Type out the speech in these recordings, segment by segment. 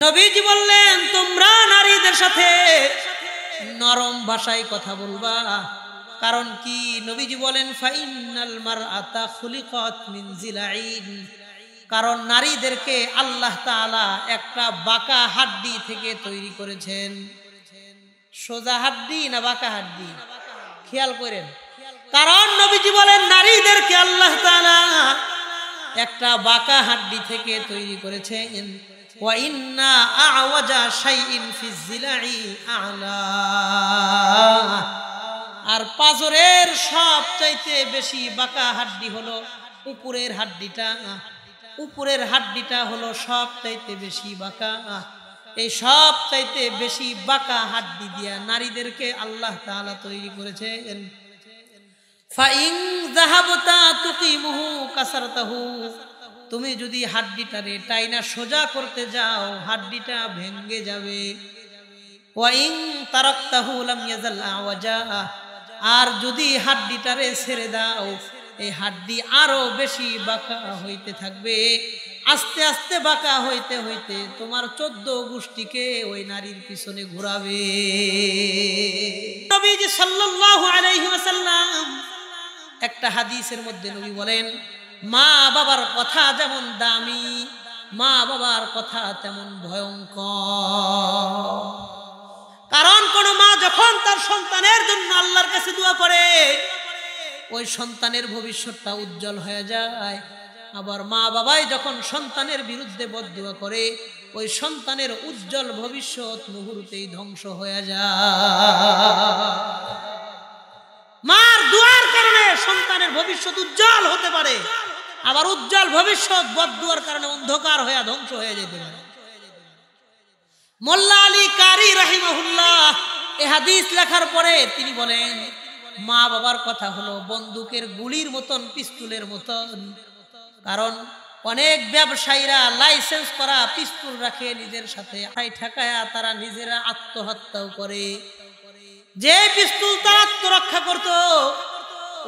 নবীজি বললেন, তোমরা নারীদের সাথে নরম ভাষায় কথা বলবা। কারণ কি? নবীজি বলেন, ফাইনাল মারআতা খুলিকাত মিন জিলাইন। কারণ নারীদেরকে আল্লাহ তাআলা একটা বাঁকা হাড্ডি থেকে তৈরি করেছেন। সোজা হাড্ডি না বাঁকা হাড্ডি? খেয়াল করেন। কারণ নবীজি বলেন, নারীদেরকে আল্লাহ তাআলা একটা বাঁকা হাড্ডি থেকে তৈরি করেছেন। ওয়া ইন্না আওয়াজা শাইইন ফিজ জিলাই আ'লা। আর পাজরের সবচাইতে বেশি বাঁকা হাড্ডি হলো উপরের হাড্ডিটা। উপরের হাড্ডিটা হলো সবচাইতে বেশি বাঁকা। এই সবচাইতে বেশি বাঁকা হাড্ডি দিয়া নারীদেরকে আল্লাহ তাআলা তৈরি করেছেন। ফাইন যাহাবতা তুকিমুহু কাসারতাহু। তুমি যদি হাড্ডিটারে টাইনা সোজা করতে যাও, হাড্ডিটা ভেঙে যাবে। ওয়াইন তারাকতাহু লাম ইয়াজাল আওয়াজা। আর যদি হাড্ডিটারে ছেড়ে দাও, এই হাড্ডি আরো বেশি বাঁকা হইতে থাকবে। আস্তে আস্তে বাঁকা হইতে হইতে তোমার 14 গোষ্ঠীকে ওই নারীর পিছনে ঘোরাবে। নবীজি সাল্লাল্লাহু আলাইহি ওয়াসাল্লাম একটা হাদিসের মধ্যে নবী বলেন, মা বাবার কথা যেমন দামি, মা বাবার কথা তেমন ভয়ঙ্কর। কারণ কোন মা যখন তার সন্তানের জন্য আল্লাহর কাছে দোয়া করে, ওই সন্তানের ভবিষ্যৎটা উজ্জ্বল হয়ে যায়। আবার মা বাবাই যখন সন্তানের বিরুদ্ধে বদদুয়া করে, ওই সন্তানের উজ্জ্বল ভবিষ্যৎ মুহূর্তেই ধ্বংস হয়ে যায়। মার দুয়ার কারণে সন্তানের ভবিষ্যৎ উজ্জ্বল হতে পারে, আবার উজ্জ্বল ভবিষ্যৎ বদদুয়ার কারণে অন্ধকার হয়ে ধ্বংস হয়ে যেতে পারে। মোল্লা আলী কারি রাহিমাহুল্লাহ এই হাদিস লেখার পরে তিনি বলেন, মা বাবার কথা হলো বন্দুকের গুলির মতন, পিস্তুলের মতন। কারণ অনেক ব্যবসায়ীরা লাইসেন্স করা পিস্তুল রাখে নিজের সাথে, ঠেকায়া তারা নিজেরা আত্মহত্যাও করে। যে পিস্তুল তার আত্মরক্ষা করত,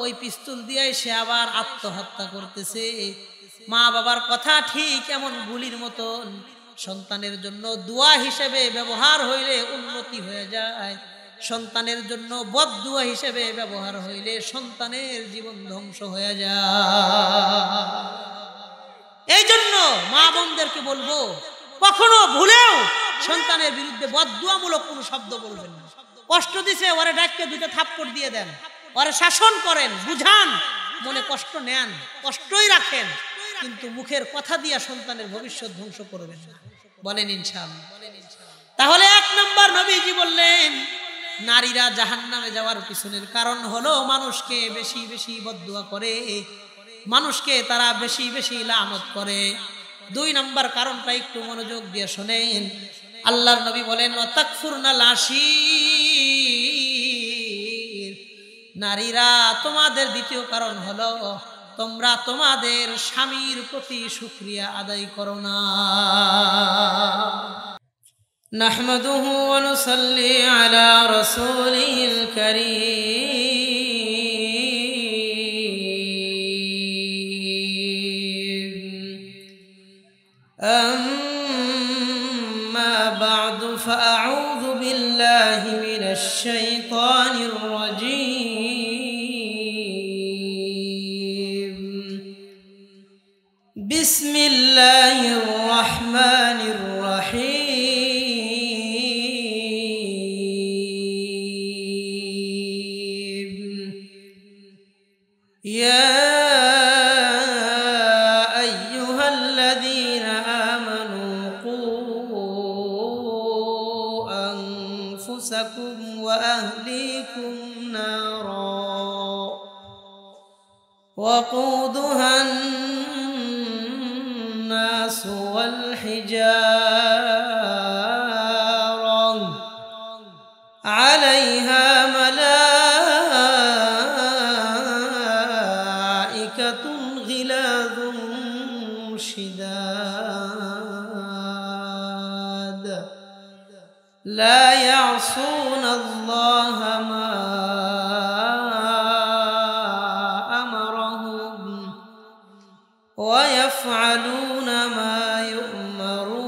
ওই পিস্তুল দিয়ে সে আবার আত্মহত্যা করতেছে। মা বাবার কথা ঠিক এমন গুলির মতন, সন্তানের জন্য দোয়া হিসেবে ব্যবহার হইলে উন্নতি হয়ে যায়, সন্তানের জন্য বদদুয়া হিসেবে ব্যবহার হইলে সন্তানের জীবন ধ্বংস হয়ে যায়। এই জন্য মা বোনদেরকে বলবো, কখনো ভুলেও সন্তানের বিরুদ্ধে বদদুয়ামূলক কোনো শব্দ বলবেন না। কষ্ট দিছে, ওরে ডাককে 2টা থাপ্পড় দিয়ে দেন, ওরে শাসন করেন, বুঝান, মনে কষ্ট নেন, কষ্টই রাখেন, কিন্তু মুখের কথা দিয়া সন্তানের ভবিষ্যৎ ধ্বংস করবেন না। বলেন ইনশাআল্লাহ। তাহলে 1 নম্বর নবীজি বললেন, নারীরা জাহান্নামে যাওয়ার পিছনের কারণ হলো মানুষকে বেশি বেশি বদদুয়া করে, মানুষকে তারা বেশি বেশি লানত করে। 2 নম্বর কারণটা একটু মনোযোগ দিয়ে শোনেন। আল্লাহর নবী বলেন, ওয়াতাকফুরনাল আশীর। নারীরা তোমাদের দ্বিতীয় কারণ হলো তোমরা তোমাদের স্বামীর প্রতি শুকরিয়া আদায় করো না। নাহমাদুহু ওয়া নুসাল্লি আলা রাসূলিল কারীম। আম্মা বা'দু ফাআউযু বিল্লাহি মিনাশ শাইতানির রাজীম। বিসমিল্লাহির রহমানির রহিম। ইয়া আইয়ুহাল্লাযীনা আমানু কু আনফুসাকুম ওয়া আহলিকুম নারা ওয়াকুদুহান الناس والحجارة عليها ملائكة غلاظ شداد لا يعصون الله ما أمرهم ويفعلون ما يؤمرون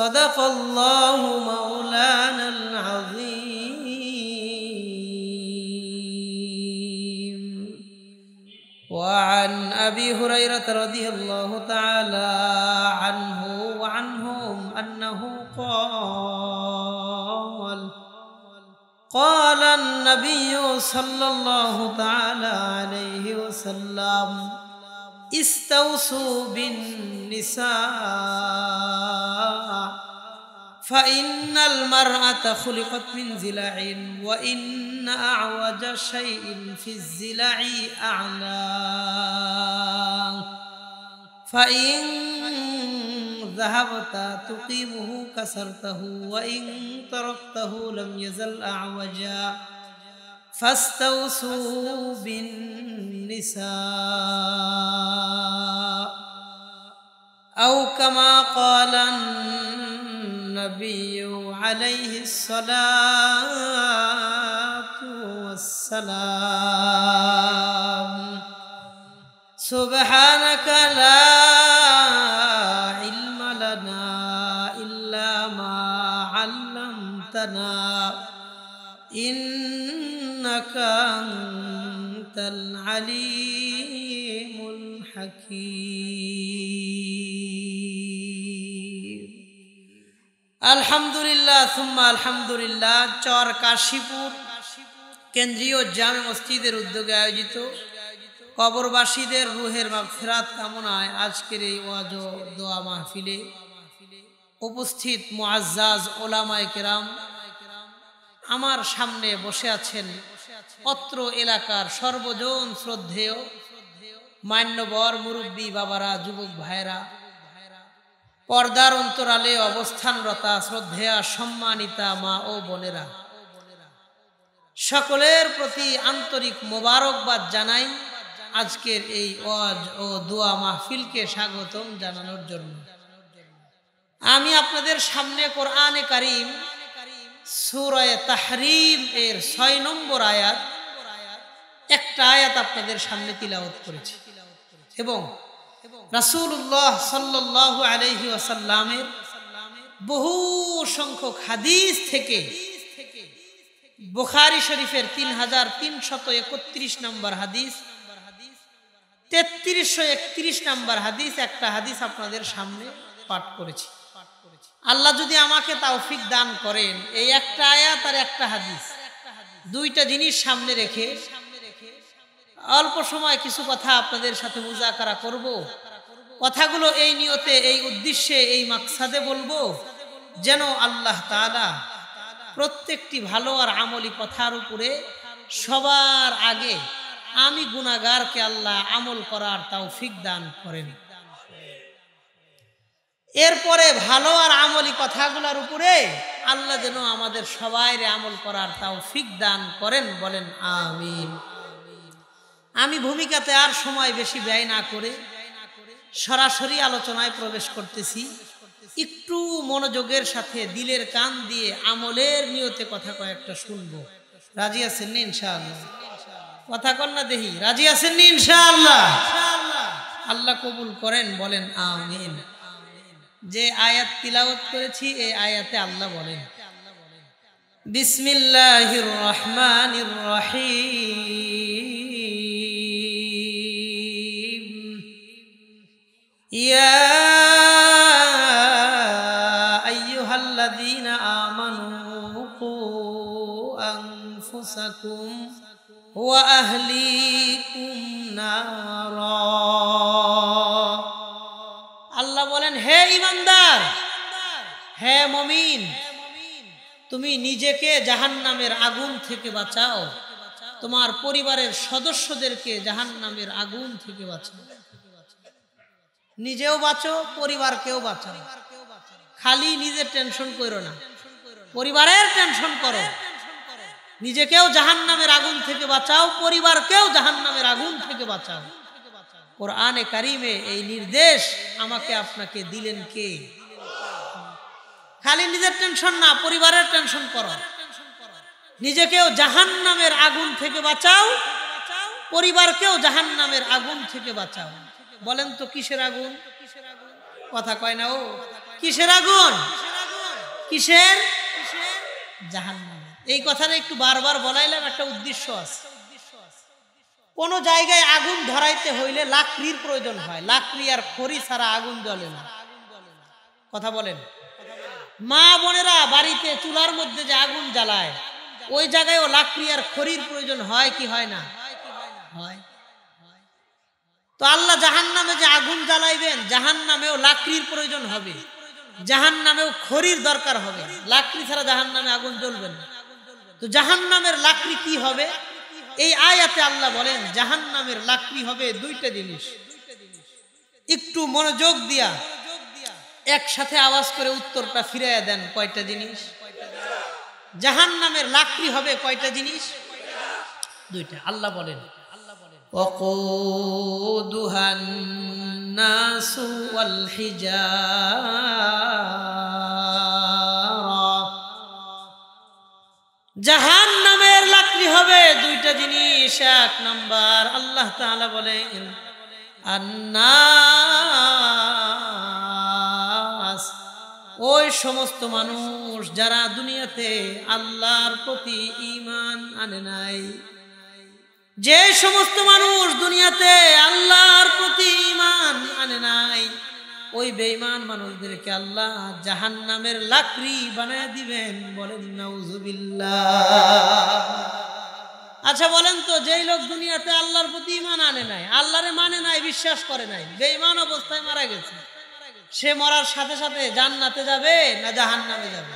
সাদাকাল্লাহু মাওলানাল আযীম। وعن أبي هريرة رضي الله تعالى عنه وعنهم أنه قال النبي صلى الله تعالى عليه وسلم استوصوا بالنساء فإن المرأة خلقت من ضلع وإن أعوج شيء في الضلع أعلاه فإن ذهبت تقيمه كسرته وإن تركته لم يزل أعوجا فاستوصوا بالنساء أو كما قال النبي عليه الصلاة والسلام سبحانك لا علم لنا إلا ما علمتنا إنك أنت العليم الحكيم আলহামদুলিল্লাহ সুম্মা আলহামদুলিল্লাহ। চর কাশীপুর কেন্দ্রীয় জামে মসজিদের উদ্যোগে আয়োজিত কবরবাসীদের রুহের মাগফিরাত কামনায় আজকের এই ওয়াজ ও দোয়া মাহফিলে উপস্থিত মুআজ্জাজ ওলামায়ে কেরাম, আমার সামনে বসে আছেন অত্র এলাকার সর্বজন শ্রদ্ধেয় মান্যবর মুরব্বী বাবারা, যুবক ভাইরা, পর্দার অন্তরালে অবস্থানরতা শ্রদ্ধেয়া সম্মানিতা মা ও বোনেরা, সকলের প্রতি আন্তরিক মোবারকবাদ জানাই আজকের এই ওয়াজ ও দোয়া মাহফিলকে স্বাগতম জানানোর জন্য। আমি আপনাদের সামনে কোরআনে কারীম সূরা তাহরীম এর 6 নম্বর আয়াত, একটা আয়াত আপনাদের সামনে তিলাওয়াত করেছি এবং রাসূলুল্লাহ সাল্লাল্লাহু আলাইহি ওয়াসাল্লামের বহু সংখ্যক হাদিস থেকে বুখারী শরীফের 3331 নম্বর হাদিস, 3331 নম্বর হাদিস, একটা হাদিস আপনাদের সামনে পাঠ করেছি। আল্লাহ যদি আমাকে তৌফিক দান করেন, এই একটা আয়াত আর একটা হাদিস, দুইটা জিনিস সামনে রেখে অল্প সময় কিছু কথা আপনাদের সাথে মুযাকারা করব। কথাগুলো এই নিয়তে, এই উদ্দেশ্যে, এই মাকসাদে বলবো যেন আল্লাহ তাআলা প্রত্যেকটি ভালো আর আমলি কথার উপরে সবার আগে আমি গুনাহগারকে আল্লাহ আমল করার তৌফিক দান করেন। এরপরে ভালো আর আমলি কথাগুলোর উপরে আল্লাহ যেন আমাদের সবাইরে আমল করার তৌফিক দান করেন, বলেন আমিন। আমি ভূমিকাতে আর সময় বেশি ব্যয় না করে সরাসরি আলোচনায় প্রবেশ করতেছি। একটু মনোযোগের সাথে দিলের কান দিয়ে আমলের নিয়তে কথা কয়েকটা শুনবো। রাজি আছেন নি ইনশাআল্লাহ? কথা কন না দেখি, রাজি আছেন নি ইনশাআল্লাহ? আল্লাহ কবুল করেন, বলেন আমিন। যে আয়াত তিলাওয়াত করেছি এই আয়াতে আল্লাহ বলেন, বিসমিল্লাহির রহমানির রহিম, ইয়া আইয়ুহাল্লাযীনা আমানু কু আনফুসাকুম ওয়া আহলিকুম নারা। আল্লাহ বলেন, হে ঈমানদার, হে মুমিন, তুমি নিজেকে জাহান্নামের আগুন থেকে বাঁচাও, তোমার পরিবারের সদস্যদেরকে জাহান্নামের আগুন থেকে বাঁচাও। নিজেও বাঁচো, পরিবারকেও বাঁচাও। খালি নিজের টেনশন করো না, পরিবারের টেনশন করো। নিজেকেও জাহান্নামের আগুন থেকে বাঁচাও, পরিবারকেও জাহান্নামের আগুন থেকে বাঁচাও। কোরআনে কারিমে এই নির্দেশ আমাকে আপনাকে দিলেন কে? খালি নিজের টেনশন না, পরিবারের টেনশন করো। নিজেকেও জাহান্নামের আগুন থেকে বাঁচাও, পরিবারকেও জাহান্নামের আগুন থেকে বাঁচাও। বলেন তো কিসের আগুন? কথা কয় না ও, কিসের আগুন? কিসের? জাহান্নামের। এই কথাটা একটু বারবার বলাইলাম, একটা উদ্দেশ্য আছে। কোন জায়গায় আগুন ধরাইতে হইলে লাকড়ির প্রয়োজন হয়, লাকড়ি আর খড়ি ছাড়া আগুন জ্বলে না। কথা বলেন। মা বোনেরা বাড়িতে চুলার মধ্যে যে আগুন জ্বালায়, ওই জায়গায়ও লাকড়ি আর খড়ির প্রয়োজন হয় কি হয় না? হয়। তো আল্লাহ জাহান্নামে যে আগুন জ্বালাইবেন, জাহান্নামেও লাকড়ির প্রয়োজন হবে, জাহান্নামেও খড়ির দরকার হবে। লাকড়ি ছাড়া জাহান্নামে আগুন জ্বলবে না। তো জাহান্নামের লাকড়ি কি হবে? এই আয়াতে আল্লাহ বলেন জাহান্নামের লাকড়ি হবে দুইটা জিনিস। একটু মনোযোগ দিয়া একসাথে আওয়াজ করে উত্তরটা ফিরাইয়া দেন। কয়টা জিনিস? জাহান্নামের লাকড়ি হবে কয়টা জিনিস? দুইটা। আল্লাহ বলেন ওয়াকুদুহান নাসু ওয়াল হিজারা। জাহান্নামের লাকড়ি হবে দুইটা জিনিস। এক নাম্বার আল্লাহ তাআলা বলেন আন্নাস, ওই সমস্ত মানুষ যারা দুনিয়াতে আল্লাহর প্রতি ঈমান আনে নাই। যে সমস্ত মানুষ দুনিয়াতে আল্লাহর প্রতি ঈমান আনে নাই, ওই বেঈমান মানুষদেরকে আল্লাহ জাহান্নামের লাকড়ি বানায় দিবেন। বলেন নাউজুবিল্লাহ। আচ্ছা বলেন তো, যেই লোক দুনিয়াতে আল্লাহর প্রতি ঈমান আনে নাই, আল্লাহরে মানে নাই, বিশ্বাস করে নাই, বেঈমান অবস্থায় মারা গেছে, সে মরার সাথে সাথে জান্নাতে যাবে না জাহান্নামে যাবে?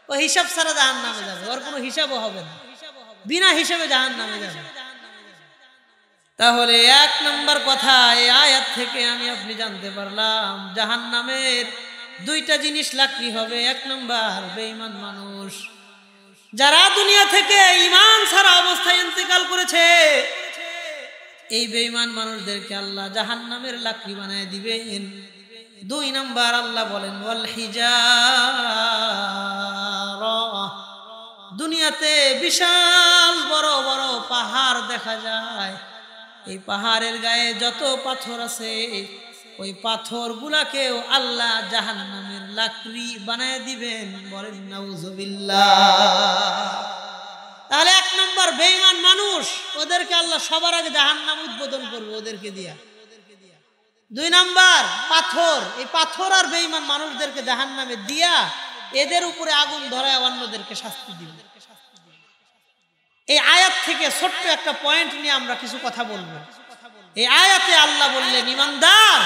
ও হিসাব ছাড়া জাহান্নামে যাবে, ওর কোনো হিসাবও হবে না, বিনা হিসাবে জাহান্নামে যাবে। তাহলে এক নম্বর কথা এই আয়াত থেকে আমি আপনি জানতে পারলাম জাহান্নামের দুইটা জিনিস লাকড়ি হবে। এক নম্বর বেঈমান মানুষ, যারা দুনিয়া থেকে ঈমান ছাড়া অবস্থায় ইন্তেকাল করেছে, এই বেঈমান মানুষদেরকে আল্লাহ জাহান্নামের লাকড়ি বানায় দিবেন। দুই নাম্বার আল্লাহ বলেন ওয়াল হিজারা। দুনিয়াতে বিশাল বড় বড় পাহাড় দেখা যায়, এই পাহাড়ের গায়ে যত পাথর আছে, ওই পাথর গুলাকেও আল্লাহ জাহান্নামের লাকড়ি বানায় দিবেন। বলেন নাউজুবিল্লাহ। তাহলে এক নম্বর বেঈমান মানুষ, ওদেরকে আল্লাহ সবার আগে জাহান্নাম উদ্বোধন করবে ওদেরকে দিয়া। দুই নাম্বার পাথর, এই পাথর আর বেঈমান মানুষদেরকে জাহান্নামে দিয়া এদের উপরে আগুন ধরায় অন্যদেরকে শাস্তি দিবে। এই আয়াত থেকে ছোট্ট একটা পয়েন্ট নিয়ে আমরা কিছু কথা বলবো। এই আয়াতে আল্লাহ বললেন ঈমানদার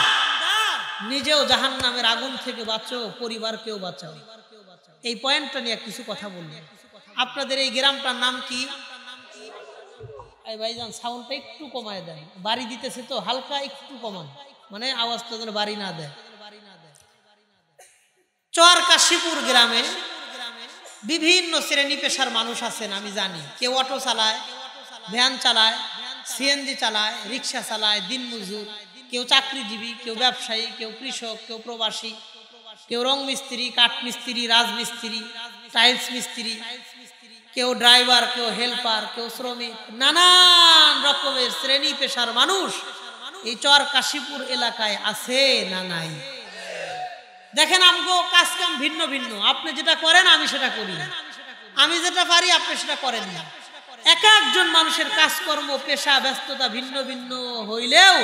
নিজেও জাহান্নামের আগুন থেকে বাঁচো, পরিবারকেও বাঁচাও। এই পয়েন্টটা নিয়ে কিছু কথা বললেন। আপনাদের এই গ্রামটার নাম কি? এই ভাইজান সাউন্ডটা একটু কমায় দেন, বাড়ি দিতেছে তো, হালকা একটু কমান, মানে আওয়াজটা যেন বাড়ি না দেয়। চরকাশীপুর গ্রামে বিভিন্ন শ্রেণী পেশার মানুষ আছেন আমি জানি। কেউ অটো চালায়, ভ্যান চালায়, সিএনজি চালায়, রিক্সা চালায়, দিনমজুর, কেউ চাকরিজীবী, কেউ ব্যবসায়ী, কেউ কৃষক, কেউ প্রবাসী, কেউ রং মিস্ত্রি, কাঠ মিস্ত্রি, রাজমিস্ত্রি, টাইলস মিস্ত্রি, কেউ ড্রাইভার, কেউ হেল্পার, কেউ শ্রমিক, নানান রকমের শ্রেণী পেশার মানুষ এই চরকাশীপুর এলাকায় আছে না নাই? দেখেন আমগো কাজ কাম ভিন্ন ভিন্ন, আপনি যেটা করেন আমি সেটা করি না, আমি যেটা পারি আপনি সেটা করেন না। এক একজন মানুষের কাজকর্ম পেশা ব্যস্ততা ভিন্ন ভিন্ন হইলেও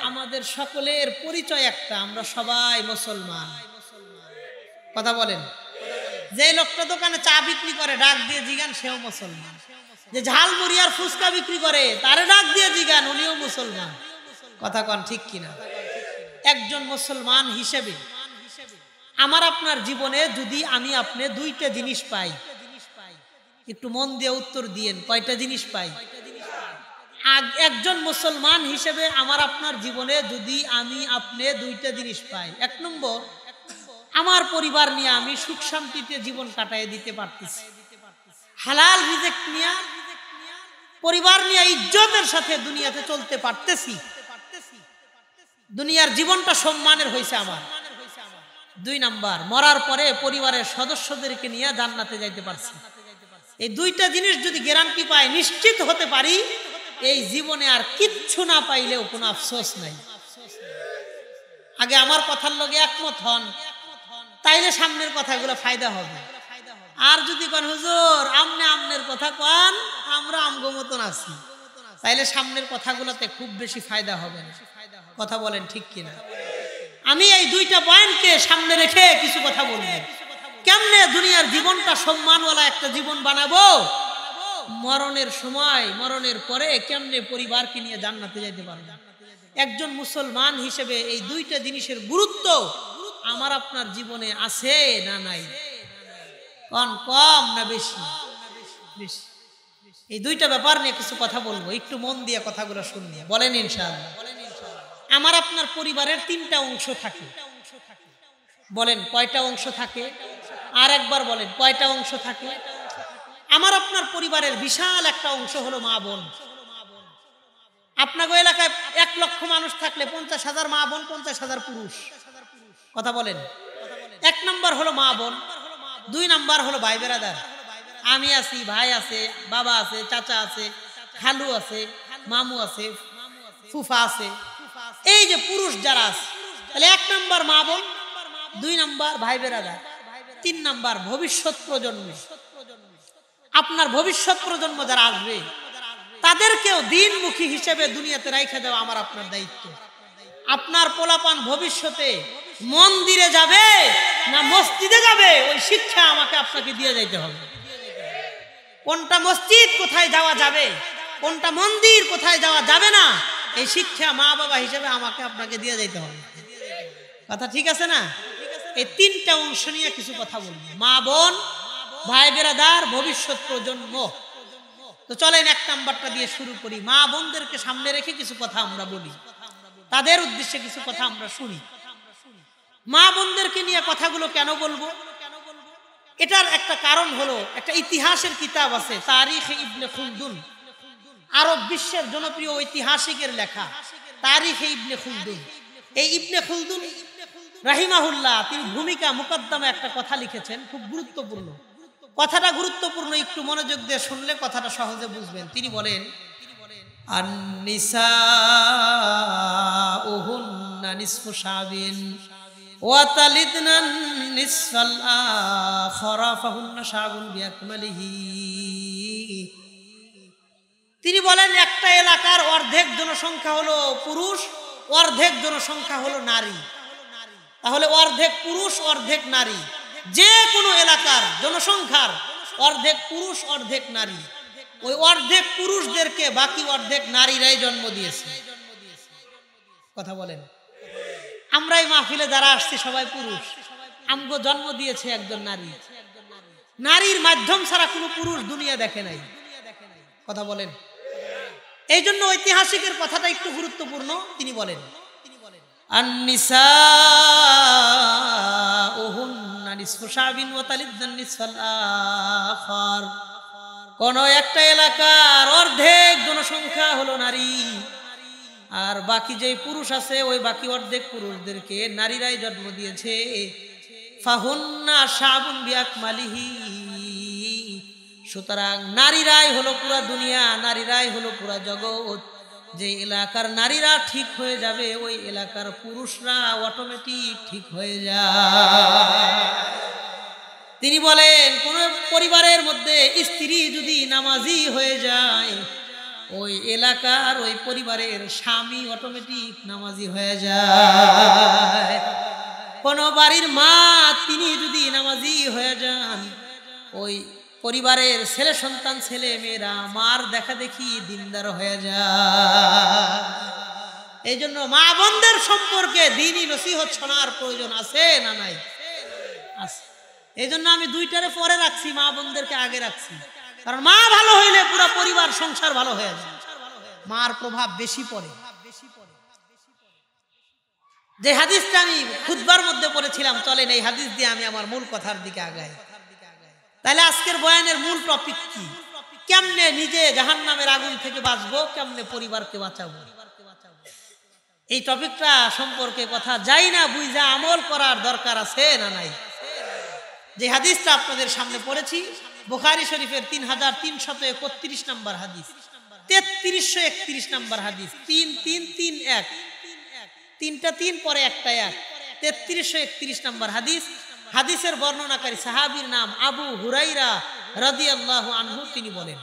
আমাদের সকলের পরিচয় একটা, আমরা সবাই মুসলমান। কথা বলেন। যে লোকটা দোকানে চা বিক্রি করে ডাক দিয়ে জিগান সেও মুসলমান, যে ঝালমুড়ি আর ফুচকা বিক্রি করে তারে ডাক দিয়ে জিগান উনিও মুসলমান। কথা কন ঠিক কিনা? একজন মুসলমান হিসেবে আমার আপনার জীবনে যদি আমি আপনি দুইটা জিনিস পাই, একটু মন দিয়ে উত্তর দিয়েন, কয়টা জিনিস পাই? একজন মুসলমান হিসেবে আমার আপনার জীবনে যদি আমি আপনি দুইটা জিনিস পাই, এক নম্বর আমার পরিবার নিয়ে আমি সুখ শান্তিতে জীবন কাটায় দিতে পারতেছি, হালাল রিজিক নিয়ে পরিবার নিয়ে ইজ্জতের সাথে দুনিয়াতে চলতে পারতেছি, দুনিয়ার জীবনটা সম্মানের হয়েছে আমার। দুই নাম্বার মরার পরে পরিবারের সদস্যদেরকে নিয়ে জান্নাতে যাইতে পারছি। এই দুইটা জিনিস যদি গ্যারান্টি পাই, নিশ্চিত হতে পারি এই জীবনে আর কিচ্ছু না পাইলেও কোনো আফসোস নাই। আগে আমার কথার লগে একমত হন, তাইলে সামনের কথাগুলো ফায়দা হবে। আর যদি কোন হুজুর আমনে আমনের কথা কোন, আমরা আমগো মতন আছি, তাইলে সামনের কথাগুলোতে খুব বেশি ফায়দা হবে না। কথা বলেন ঠিক কিনা? আমি এই দুইটা পয়েন্টকে সামনে রেখে কিছু কথা বলবো। কেমনে দুনিয়ার জীবনটা সম্মানওয়ালা একটা জীবন বানাবো, মরণের সময় মরণের পরে কেমনে পরিবারকে নিয়ে জান্নাতে যেতে পারবো। একজন মুসলমান হিসেবে এই দুইটা জিনিসের গুরুত্ব আমার আপনার জীবনে আছে না নাই? কম না বেশি? বেশি। এই দুইটা ব্যাপার নিয়ে কিছু কথা বলবো, একটু মন দিয়ে কথাগুলো শুনবো। বলেন ইনশাআল্লাহ। আমার আপনার পরিবারের তিনটা অংশ থাকে। বলেন কয়টা অংশ থাকে? আর একবার বলেন কয়টা অংশ থাকে? আমার আপনার পরিবারের বিশাল একটা অংশ হলো মা বোন। আপনাদের এলাকায় 1 লক্ষ মানুষ থাকলে 50,000 মা বোন, 50,000 পুরুষ। কথা বলেন। 1 নাম্বার হলো মা বোন, 2 নাম্বার হলো ভাই বেরাদার। আমি আছি, ভাই আছে, বাবা আছে, চাচা আছে, খালু আছে, মামু আছে, ফুফা আছে। এই যে পুরুষ যারা আছে, তাহলে 1 নাম্বার মা বোন, 2 নাম্বার ভাই বেরাদার, 3 নাম্বার ভবিষ্যৎ প্রজন্ম। আপনার ভবিষ্যৎ প্রজন্ম যারা আসবে তাদেরকেও দিনমুখী হিসেবে দুনিয়াতে রাইখা দেওয়া আমার আপনার দায়িত্ব। আপনার পোলাপান ভবিষ্যতে মন্দিরে যাবে না মসজিদে যাবে, ওই শিক্ষা আমাকে আপনাকে দিয়ে যাইতে হবে। কোনটা মসজিদ কোথায় যাওয়া যাবে, কোনটা মন্দির কোথায় যাওয়া যাবে না, এই শিক্ষা মা বাবা হিসেবে আমাকে আপনাকে দিয়ে যাইতে হবে। কথা ঠিক আছে না? এই তিনটা অংশ নিয়ে কিছু কথা বলবো। মা বোন, ভাই বেরাদার, ভবিষ্যৎ প্রজন্ম। তো চলেন 1 নাম্বারটা দিয়ে শুরু করি। মা বোনদেরকে সামনে রেখে কিছু কথা আমরা বলি, তাদের উদ্দেশ্যে কিছু কথা আমরা শুনি। মা বোনদেরকে নিয়ে কথাগুলো কেন বলবো, এটার একটা কারণ হলো, একটা ইতিহাসের কিতাব আছে তারিখ ইবনে খুলদুন, আরব বিশ্বের জনপ্রিয় ঐতিহাসিকের লেখা তারিখ ইবনে খুলদুন। এই ইবনে খুলদুন রাহিমাহুল্লাহ তিনি ভূমিকা মুকদ্দমে একটা কথা লিখেছেন, খুব গুরুত্বপূর্ণ। কথাটা গুরুত্বপূর্ণ, একটু মনোযোগ দিয়ে শুনলে কথাটা সহজে বুঝবেন। তিনি বলেন, আন-নিসাউহুন্না নিসফু শাবিন ওয়া তালিদনা নিসফাল আখারা ফাহুন্না শাবুন বিআকমালিহি। তিনি বলেন একটা এলাকার অর্ধেক জনসংখ্যা হলো পুরুষ, অর্ধেক জনসংখ্যা হলো নারী। তাহলে অর্ধেক পুরুষ অর্ধেক নারী, যে কোনো এলাকার জনসংখ্যার অর্ধেক পুরুষ অর্ধেক নারী। ওই অর্ধেক পুরুষদেরকে বাকি অর্ধেক নারীরাই জন্ম দিয়েছে। কথা বলেন। আমরা এই মাহফিলে যারা আসছি সবাই পুরুষ, আমগো জন্ম দিয়েছে একজন নারী। নারীর মাধ্যম ছাড়া কোনো পুরুষ দুনিয়া দেখে নাই। কথা বলেন। এই জন্য ঐতিহাসিকের কথাটা একটু গুরুত্বপূর্ণ। তিনি বলেন, আন-নিসাউহুন্না নিসফু শাবিন ওয়া তালিদনা নিসফাল আখার। কোন একটা এলাকার অর্ধেক জনসংখ্যা হলো নারী, আর বাকি যে পুরুষ আছে ওই বাকি অর্ধেক পুরুষদেরকে নারীরাই জন্ম দিয়েছে। ফাহুন্না শাবুন বিআকমালিহি। সুতরাং নারীরাই হলো পুরা দুনিয়া, নারীরাই হলো পুরা জগৎ। যে এলাকার নারীরা ঠিক হয়ে যাবে ওই এলাকার পুরুষরা অটোমেটিক ঠিক হয়ে যায়। তিনি বলেন, কোন পরিবারের মধ্যে স্ত্রী যদি নামাজি হয়ে যায়, ওই এলাকার ওই পরিবারের স্বামী অটোমেটিক নামাজি হয়ে যায়। কোন বাড়ির মা তিনি যদি নামাজি হয়ে যান, ওই পরিবারের ছেলে সন্তান ছেলে মেয়েরা মার দেখা দেখি দিনদার হয়ে যায়। এই জন্য মা বোনদের সম্পর্কে দ্বীনি নসিহত শোনার প্রয়োজন আছে না নাই? আছে। এই জন্য আমি দুইটারে পরে রাখছি, মা বোনদেরকে আগে রাখছি। কারণ মা ভালো হইলে পুরো পরিবার সংসার ভালো হয়ে যায়। মার প্রভাব বেশি পড়ে। যে হাদিসটা আমি খুতবার মধ্যে পড়েছিলাম, চলেন এই হাদিস দিয়ে আমি আমার মূল কথার দিকে আগাই। তাহলে আজকের বয়ানের মূল টপিক কি? কেমনে নিজে জাহান্নামের আগুন থেকে বাঁচবো, কেমনে পরিবারকে বাঁচাবো। এই টপিকটা সম্পর্কে কথা যাই না বুঝা আমল করার দরকার আছে না নাই? যে হাদিসটা আপনাদের সামনে পড়েছি বুখারী শরীফের 3331 নম্বর হাদিস, 3331 নম্বর হাদিস, 3331, তিনটা তিন পরে একটা এক, 3331 নম্বর হাদিস। হাদিসের বর্ণনাকারী সাহাবীর নাম আবু হুরাইরা রাদিয়াল্লাহু আনহু, তিনি বলেন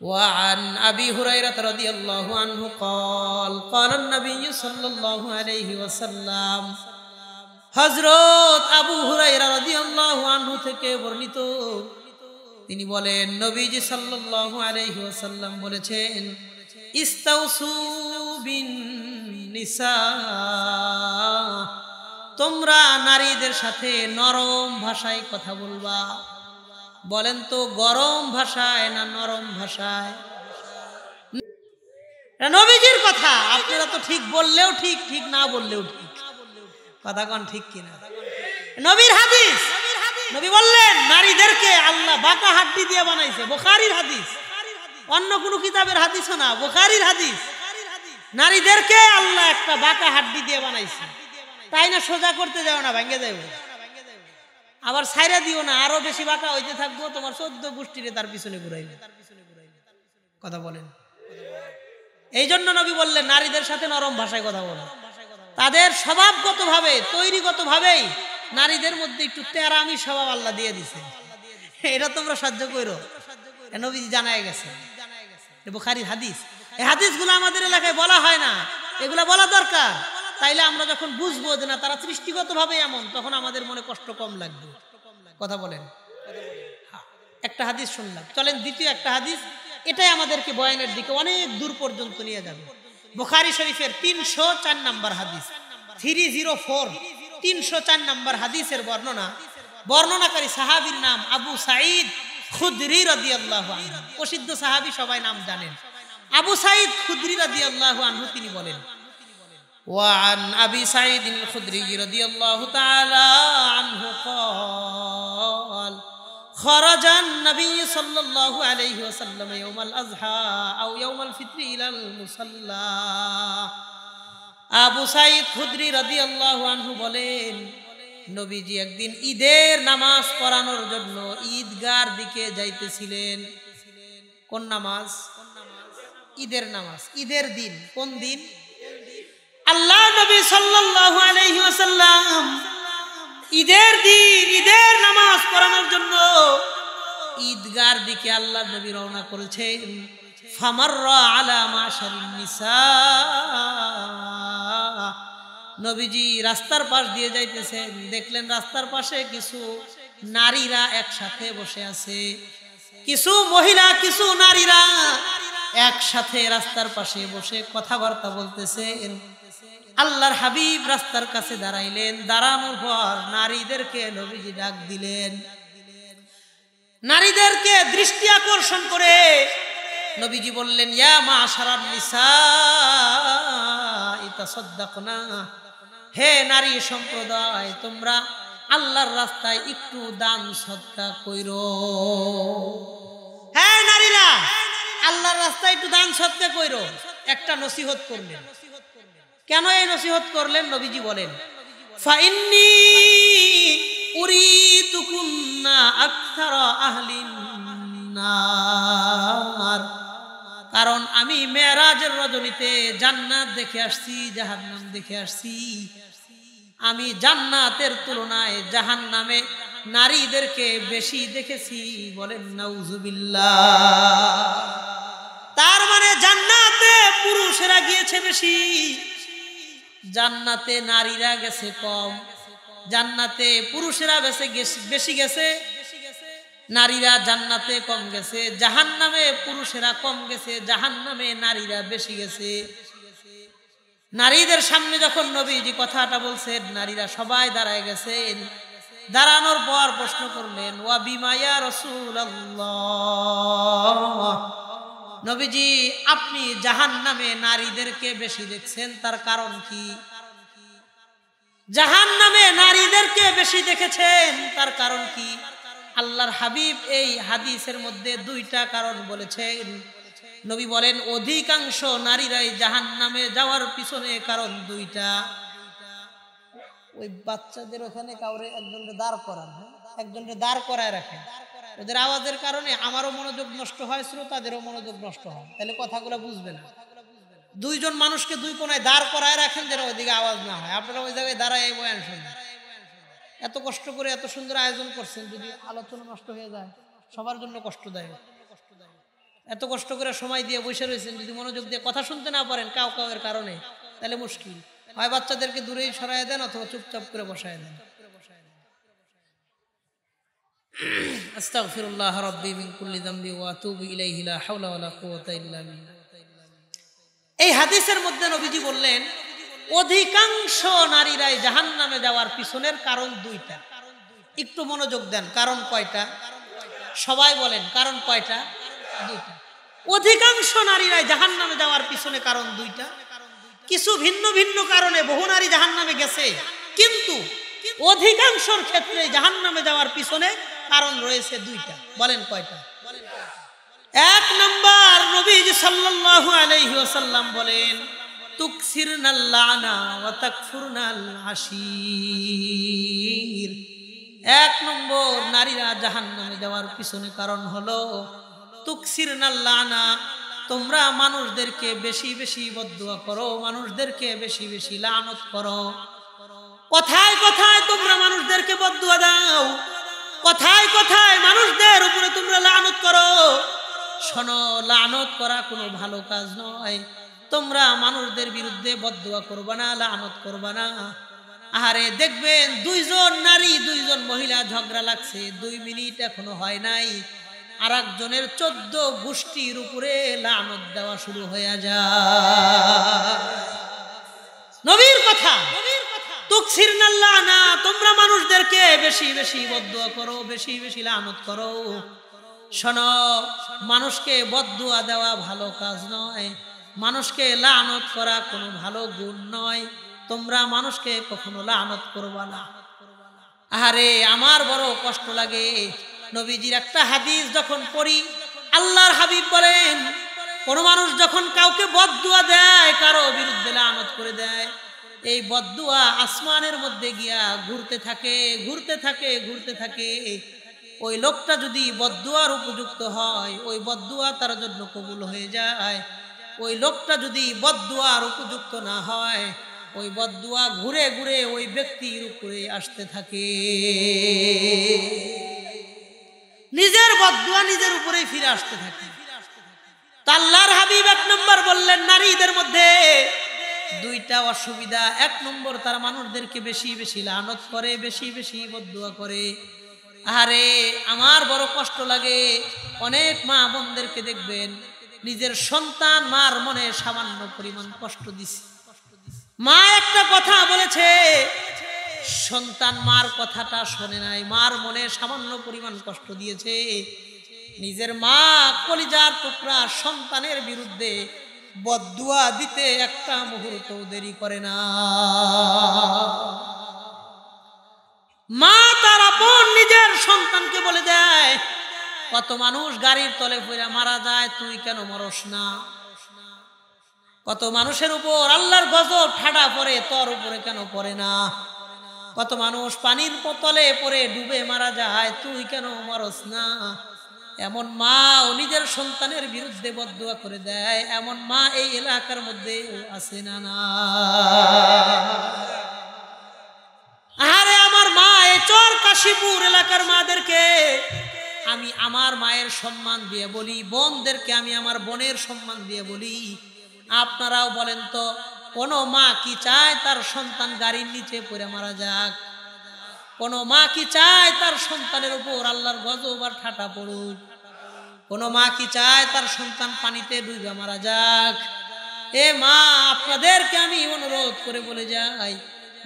وعن أبي هريرة رضي الله عنه قال قال النبي صلى الله عليه وسلم হযরত আবু হুরায়রা রাদিয়াল্লাহু আনহু থেকে বর্ণিত, তিনি বলেন নবীজি সাল্লাল্লাহু আলাইহি ওয়াসাল্লাম বলেছেন ইস্তাউসু বিন নিসা, তোমরা নারীদের সাথে নরম ভাষায় কথা বলবা। বলেন তো গরম ভাষায় না নরম ভাষায়? নবীজির কথা, আপনারা তো ঠিক বললেও ঠিক, ঠিক না বললেও ঠিক, কথা কোন ঠিক কিনা? নবীর হাদিস, নবী বললেন নারীদেরকে আল্লাহ বাঁকা হাড্ডি দিয়ে বানাইছে। বুখারীর হাদিস, অন্য কোনো কিতাবের হাদিসও না, বুখারীর হাদিস। নারীদেরকে আল্লাহ একটা বাঁকা হাড্ডি দিয়ে বানাইছে, তাই না? সোজা করতে যাও না, ভেঙে যাও, আবার ছাইরা দিও না, আরো বেশি বাঁকা হইতে থাকবো, তোমার 14 গোষ্ঠীরে তার পিছনে ঘুরাইবে। কথা বলেন। এই জন্য নবী বললেন নারীদের সাথে নরম ভাষায় কথা বলো। তাদের স্বভাবগত ভাবে, তৈরিগত ভাবেই নারীদের মধ্যে একটু তেরামি স্বভাব আল্লাহ দিয়ে দিছে, এটা তোমরা সহ্য করো। নবীজি জানায় গেছে, বুখারীর হাদিস। এই হাদিসগুলো আমাদের এলাকায় বলা হয় না, এগুলা বলা দরকার। তাইলে আমরা যখন বুঝবো যে না তারা সৃষ্টিগত ভাবে এমন, তখন আমাদের মনে কষ্ট কম লাগবে। কথা বলেন। একটা হাদিস শুনলাম, চলেন দ্বিতীয় একটা হাদিস, এটাই আমাদেরকে বয়ানের দিকে অনেক দূর পর্যন্ত নিয়ে যাবে। বুখারী শরীফের 304 নম্বর হাদিস, 304, 304 নম্বর হাদিসের বর্ণনা। বর্ণনাকারী সাহাবীর নাম আবু সাঈদ খুদরি রাদিয়াল্লাহু আনহু, প্রসিদ্ধ সাহাবী, সবাই নাম জানেন। আবু সাঈদ খুদরি রাদিয়াল্লাহু আনহু তিনি বলেন وعن أبي سعيد الخدري رضي الله تعالى عنه قال خرج النبي صلى الله عليه وسلم يوم الأضحى أو يوم الفطر إلى المصلى। আবু সাঈদ খুদরি রাদিয়াল্লাহু আনহু বলেন নবীজি একদিন ঈদের নামাজ পড়ানোর জন্য ঈদগাহর দিকে যাইতেছিলেন। কোন নামাজ? ঈদের নামাজ। ঈদের দিন কোন দিন? আল্লাহ নবী সাল্লাল্লাহু আলাইহি ওয়াসাল্লাম ঈদের দিন ঈদের নামাজ পড়ানোর জন্য ঈদগাহর দিকে আল্লাহ নবী রওনা করেছেন। ফামাররা আলা মাশারিন নিসা, নবীজি রাস্তার পাশ দিয়ে যাইতেছেন, দেখলেন রাস্তার পাশে কিছু নারীরা একসাথে বসে আছে। কিছু মহিলা, কিছু নারীরা একসাথে রাস্তার পাশে বসে কথাবার্তা বলতেছে। আল্লাহর হাবিব রাস্তার কাছে দাঁড়াইলেন, দাঁড়ানোর পর নারীদেরকে নবীজি ডাক দিলেন। নারীদেরকে দৃষ্টি আকর্ষণ করে নবীজি বললেন ইয়া মাশারান নিসা ইতাসাদদাকনা, হে নারী সম্প্রদায়, তোমরা আল্লাহর রাস্তায় একটু দান সদকা কইরো। হ্যাঁ নারীরা, আল্লাহর রাস্তায় একটু দান সদকা কইরো। একটা নসিহত করলেন। কেন এই নসিহত করলেন? নবীজি বলেন ফাইন্নী উরিতুকুন্না আকসারা আহলিন নার, কারণ আমি মেরাজের রজনীতে জান্নাত দেখে আসছি, জাহান্নাম দেখে আসছি। আমি জান্নাতের তুলনায় জাহান্নামে নারীদেরকে বেশি দেখেছি। বলেন নাউজুবিল্লাহ। তার মানে জান্নাতে পুরুষেরা গিয়েছে বেশি, জান্নাতে নারীরা গেছে কম। জান্নাতে পুরুষেরা বেশি গেছে, নারীরা জান্নাতে কম গেছে। জাহান্নামে পুরুষেরা কম গেছে, জাহান্নামে নারীরা বেশি গেছে। নারীদের সামনে যখন নবীজি কথাটা বলছেন, নারীরা সবাই দাঁড়ায় গেছেন। দাঁড়ানোর পর প্রশ্ন করলেন ওয়া বিমা ইয়া রাসূলুল্লাহ, নবীজি আপনি জাহান্নামে নারীদেরকে বেশি দেখছেন, তার কারণ কি? জাহান্নামে নারীদেরকে বেশি দেখেছেন, তার কারণ কি? আল্লাহর হাবিব এই হাদিসের মধ্যে দুইটা কারণ বলেছেন। নবী বলেন অধিকাংশ নারীরাই জাহান্নামে যাওয়ার পিছনে কারণ দুইটা। ওই বাচ্চাদের ওখানে কাউরে একজনকে দাঁড় করান, একজনকে দাঁড় করায় রাখেন। ওদের আওয়াজের কারণে আমারও মনোযোগ নষ্ট হয়, শ্রোতাদেরও মনোযোগ নষ্ট হয়, তাহলে কথাগুলো বুঝবে না। দুইজন মানুষকে দুই কোনায় দাঁড় করায় রাখেন যেন ওইদিকে আওয়াজ না হয়। আপনারা ওই জায়গায় দাঁড়ায় বয়ান শুনবেন। এত কষ্ট করে এত সুন্দর আয়োজন করছেন, যদি আলোচনা নষ্ট হয়ে যায় সবার জন্য কষ্টদায়ক। এত কষ্ট করে সময় দিয়ে বসে রয়েছেন, যদি মনোযোগ দিয়ে কথা শুনতে না পারেন কাউ কাউয়ের কারণে, তাহলে মুশকিল। হয় বাচ্চাদেরকে দূরেই সরায় দেন অথবা চুপচাপ করে বসায় দেন। আস্তাগফিরুল্লাহ রাব্বি মিন কুল্লি যামবি ওয়া আতুবু ইলাইহি লা হাওলা ওয়ালা কুওয়াতা ইল্লা বিল্লাহ। এই হাদিসের মধ্যে নবীজি বললেন অধিকাংশ নারীরাই জাহান্নামে যাওয়ার পিছনের কারণ দুইটা। একটু মনোযোগ দেন, কারণ কয়টা? সবাই বলেন কারণ কয়টা? দুইটা। অধিকাংশ নারীরাই জাহান্নামে যাওয়ার পিছনে কারণ দুইটা। কিছু ভিন্ন ভিন্ন কারণে বহু নারী জাহান্নামে গেছে, কিন্তু অধিকাংশের ক্ষেত্রে জাহান্নামে যাওয়ার পিছনে কারণ রয়েছে দুইটা। বলেন কয়টা? এক নাম্বার, নবীজি সাল্লাল্লাহু আলাইহি ওয়াসাল্লাম বলেন তুকসিরনাল লানা ওয়া তাকফুরনাল আশির। এক নম্বর নারীরা জাহান্নামে যাওয়ার পিছনে কারণ হলো তুকসিরনাল লানা, তোমরা মানুষদেরকে বেশি বেশি বদদুয়া করো, মানুষদেরকে বেশি বেশি লানত করো। কথায় কথায় তোমরা মানুষদেরকে বদদুয়া দাও, কথায় কথায় মানুষদের উপরে তোমরা লানত করো। শোনো, লানত করা কোনো ভালো কাজ নয়। তোমরা মানুষদের বিরুদ্ধে বদদুয়া করবা না, লানত করবা না। আরে দেখবেন দুইজন নারী দুইজন মহিলা ঝগড়া লাগছে, 2 মিনিট এখনো হয় নাই, আর একজনের 14 গোষ্ঠীর উপরে লানত দেওয়া শুরু হয়ে যায়। নবীর কথা, তুকসিরনাল লানা, তোমরা মানুষদেরকে বেশি বেশি বদদুয়া করো, বেশি বেশি লানত করো। শোনো, মানুষকে বদদুয়া দেওয়া ভালো কাজ নয়, মানুষকে লানত করা কোনো ভালো গুণ নয়। তোমরা মানুষকে কখনো লানত করবা না। আরে আমার বড় কষ্ট লাগে, নবীজির একটা হাদিস যখন পড়ি, আল্লাহর হাবিব বলেন কোন মানুষ যখন কাউকে বদদুয়া দেয়, কারো বিরুদ্ধে লানত করে দেয়, এই বদদুয়া আসমানের মধ্যে গিয়া ঘুরতে থাকে, ঘুরতে থাকে, ঘুরতে থাকে। ওই লোকটা যদি বদদুয়ার উপযুক্ত হয়, ওই বদদুয়া তার জন্য কবুল হয়ে যায়। ওই লোকটা যদি বদদুয়ার উপযুক্ত না হয়, ওই বদদুয়া ঘুরে ঘুরে ওই ব্যক্তির উপরে আসতে থাকে। নিজের বদদুয়া নিজের উপরেই ফিরে আসতে থাকে। আল্লাহর হাবিব 1 নম্বর বললেন নারীদের মধ্যে 2টা অসুবিধা। 1 নম্বর, তারা মানুষদেরকে বেশি বেশি লানত করে, বেশি বেশি বদদুয়া করে। আরে আমার বড় কষ্ট লাগে, অনেক মা বোনদেরকে দেখবেন নিজের সন্তান মার মনে সামান্য পরিমাণ কষ্ট দিছে। মা একটা কথা বলেছে, সন্তান মার কথাটা শোনে নাই, মার মনে সামান্য পরিমাণ কষ্ট দিয়েছে। নিজের মা কলিজার টুকরা সন্তানের বিরুদ্ধে বদদুয়া দিতে একটা মুহূর্ত দেরি করে না। মা তার আপন নিজের সন্তানকে বলে দেয়, কত মানুষ গাড়ির তলে পড়ে মারা যায়, তুই কেন মরস না? কত মানুষের উপর আল্লাহর গজব ঠাডা পড়ে, তোর উপরে কেন পড়ে না? কত মানুষ পানির তলে পড়ে ডুবে মারা যায়, তুই কেন মরস না? এমন মা ও নিজের সন্তানের বিরুদ্ধে বদদুয়া করে দেয়, এমন মা এই এলাকার মধ্যে আছে না? না। আরে আমার মা, এই চর কাশীপুর এলাকার মাদেরকে আমি আমার মায়ের সম্মান দিয়ে বলি, বোনদেরকে আমি আমার বোনের সম্মান দিয়ে বলি। আপনারাও বলেন তো, কোন মা কি চায় তার সন্তান গাড়ির নিচে পড়ে মারা যাক? কোন মা কি চায় তার সন্তানের উপর আল্লাহর গজব আর ঠাটা পড়ুক? কোন মা কি চায় তার সন্তান পানিতে ডুবে মারা যাক? এ মা, আপনাদেরকে আমি অনুরোধ করে বলে যাই,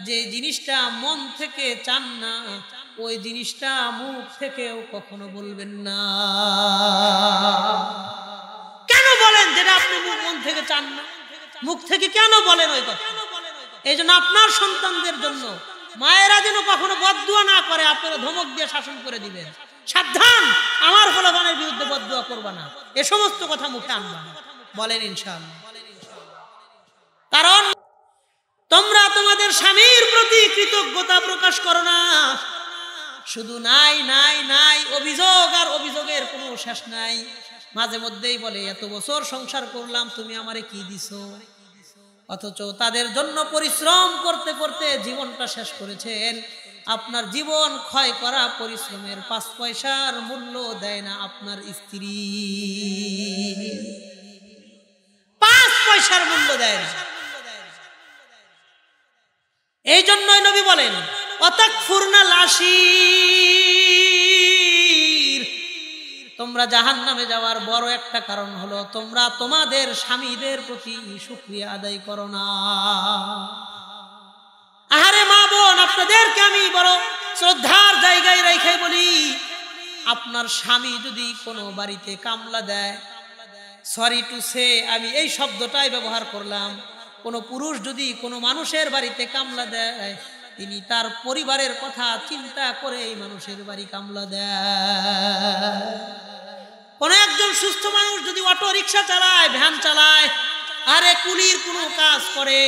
যে জিনিসটা মন থেকে চান না, ওই জিনিসটা মুখ থেকেও কখনো বলবেন না। কেন বলেন যেটা আপনি মন থেকে চান না? মুখ থেকে কেন বলেন ওই কথা? এই জন্য আপনার সন্তানদের জন্য মায়েরা যেন কখনো বদদুয়া না করে, আপনারা ধমক দিয়ে শাসন করে দিবেন, সাবধান, আমার ফলাফলের বিরুদ্ধে বদদুয়া করবা না, এ সমস্ত কথা মুখে আনবা না। বলেন ইনশাআল্লাহ। কারণ তোমরা তোমাদের স্বামীর প্রতি কৃতজ্ঞতা প্রকাশ করো না, শুধু নাই নাই নাই, অভিযোগ আর অভিযোগের কোনো শেষ নাই। মাঝে মধ্যেই বলে, এত বছর সংসার করলাম, তুমি আমারে কি দিছো? অথচ তাদের জন্য পরিশ্রম করতে করতে জীবনটা শেষ করেছেন। আপনার জীবন ক্ষয় করা পরিশ্রমের 5 পয়সার মূল্য দেয় না আপনার স্ত্রী, 5 পয়সার মূল্য দেয় না। এই জন্যই নবী বলেন অতাকফুরনা লাশির, তোমরা জাহান্নামে যাওয়ার বড় একটা কারণ হলো তোমরা তোমাদের স্বামীদের প্রতি শুকরিয়া আদায় করো না। আহারে মা বোন, আপনাদেরকে আমি বড় শ্রদ্ধার জায়গায় রেখে বলি, আপনার স্বামী যদি কোনো বাড়িতে কামলা দেয়, সরি টু সে আমি এই শব্দটাই ব্যবহার করলাম, কোনো পুরুষ যদি কোনো মানুষের বাড়িতে কামলা দেয়, তিনি তার পরিবারের কথা চিন্তা করে এই মানুষের বাড়ি কামলা দেয়। কোন একজন সুস্থ মানুষ যদি অটো রিক্সা চালায়, ভ্যান চালায়, আরে কুলির কোনো কাজ করে,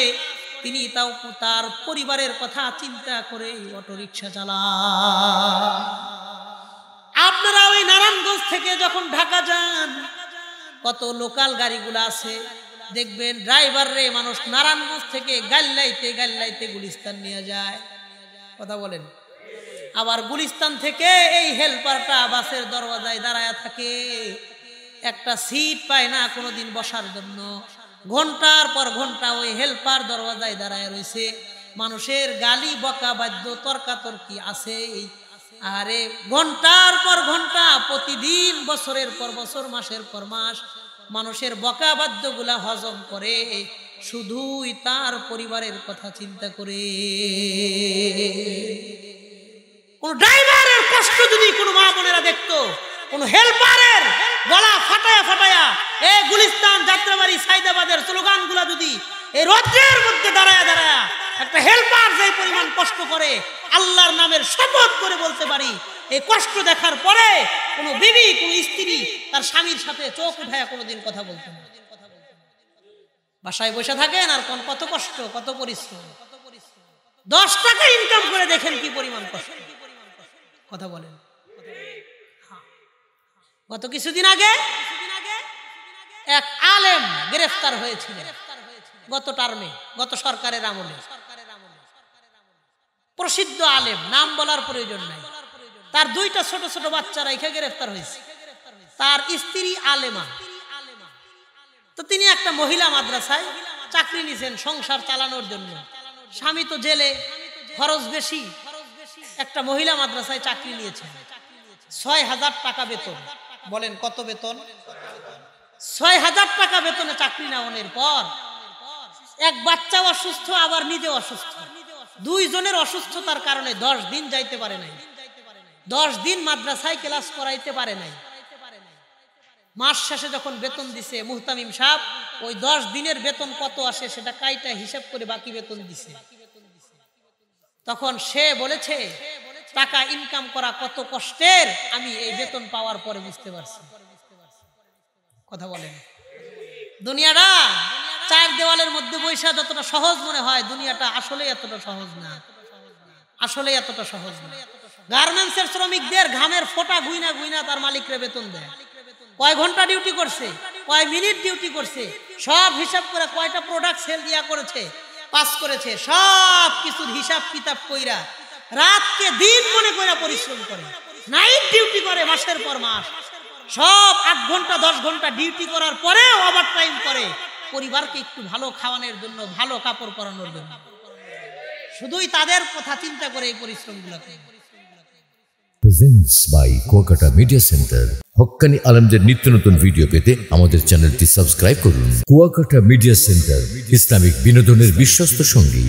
তিনি তাও তার পরিবারের কথা চিন্তা করে অটো রিক্সা চালায়। আপনারা ওই নারায়ণগঞ্জ থেকে যখন ঢাকা যান, কত লোকাল গাড়িগুলো আছে, দেখবেন ড্রাইভার রে মানুষ নারায়ণগঞ্জ থেকে গাল্লাইতে গুলিস্তান নিয়ে যায়। কথা বলেন। আবার গুলিস্তান থেকে এই হেল্পারটা বাসের দরওয়াজায় দাঁড়ায় থাকে, একটা সিট পায় না কোনোদিন বসার জন্য, ঘন্টার পর ঘন্টা ওই হেল্পার দরওয়াজায় দাঁড়ায় রয়েছে, মানুষের গালি বকা বাদ্য তর্কাতর্কি আছে। আরে ঘন্টার পর ঘন্টা প্রতিদিন, বছরের পর বছর, মাসের পর মাস মানুষের বকা বাদ্যগুলা হজম করে, শুধুই তার পরিবারের কথা চিন্তা করে। কোন ড্রাইভারের কষ্ট যদি কোনো মা বোনেরা দেখতো, কোন হেল্পারের গলা ফাটায়া ফাটায়া এই গুলিস্তান, যাত্রাবাড়ি, সাইদাবাদের স্লোগানগুলা যদি এই রৌদ্রের মধ্যে দাঁড়ায়া দাঁড়ায়া একটা হেল্পার যে পরিমাণ কষ্ট করে, আল্লাহর নামের শপথ করে বলতে পারি, এই কষ্ট দেখার পরে কোনো বিবি, কোনো স্ত্রী তার স্বামীর সাথে চোখ উঠায়া কোনোদিন কথা বলতে না। বাসায় বসে থাকেন আর কত কষ্ট, কত পরিশ্রম। 10 টাকা ইনকাম করে দেখেন কি পরিমাণ কষ্ট। কথা বলেন। গত কিছুদিন আগে এক আলেম গ্রেফতার হয়েছিল, গত টার্মে, গত সরকারের আমলে। প্রসিদ্ধ আলেম, নাম বলার প্রয়োজন নাই। তার 2টা ছোট ছোট বাচ্চারা এখানে গ্রেফতার হয়েছে। তার স্ত্রী আলেমা। তো তিনি একটা মহিলা মাদ্রাসায় চাকরি নিয়েছেন সংসার চালানোর জন্য। স্বামী তো জেলে, খরচ বেশি, একটা মহিলা মাদ্রাসায় চাকরি নিয়েছেন। 6000 টাকা বেতন। বলেন কত বেতন? 6000 টাকা বেতনে চাকরি নেওয়ার পর এক বাচ্চা অসুস্থ, আবার নিজে অসুস্থ, 2 জনের অসুস্থতার কারণে 10 দিন যাইতে পারে নাই, 10 দিন মাদ্রাসায় ক্লাস করাইতে পারে নাই। মাস শেষে যখন বেতন দিছে মুহতামিম সাহেব, ওই 10 দিনের বেতন কত আসে সেটা কাইটা হিসাব করে বাকি বেতন দিছে। তখন সে বলেছে টাকা ইনকাম করা কত কষ্টের, আমি এই বেতন পাওয়ার পরে বুঝতে পারছি। কথা বলেন। দুনিয়াটা 4 দেওয়ালের মধ্যে বৈশা যতটা সহজ মনে হয়, দুনিয়াটা আসলে এতটা সহজ না, আসলে এতটা সহজ না। গার্মেন্টসের শ্রমিকদের ঘামের ফোঁটা গুইনা গুইনা তার মালিকরে বেতন দেয়। কয় ঘন্টা ডিউটি করছে, কয় মিনিট ডিউটি করছে, সব হিসাব করে কয়টা প্রোডাক্ট সেল দিয়া করেছে, পাস করেছে, সব কিছুর হিসাব কিতাব কইরা রাতকে দিন মনে কইরা পরিশ্রম করে, নাইট ডিউটি করে মাসের পর মাস, সব 8 ঘন্টা 10 ঘন্টা ডিউটি করার পরে ওভার টাইম করে পরিবারকে একটু ভালো খাওয়ানোর জন্য, ভালো কাপড় পরানোর জন্য। শুধুই তাদের কথা চিন্তা করে এই পরিশ্রমগুলো করে। Presents by Kuakata media centre. হক্কানি আলেমদের নিত্য নতুন ভিডিও পেতে আমাদের চ্যানেলটি সাবস্ক্রাইব করুন। কুয়াকাটা মিডিয়া সেন্টার, ইসলামিক বিনোদনের বিশ্বস্ত সঙ্গী।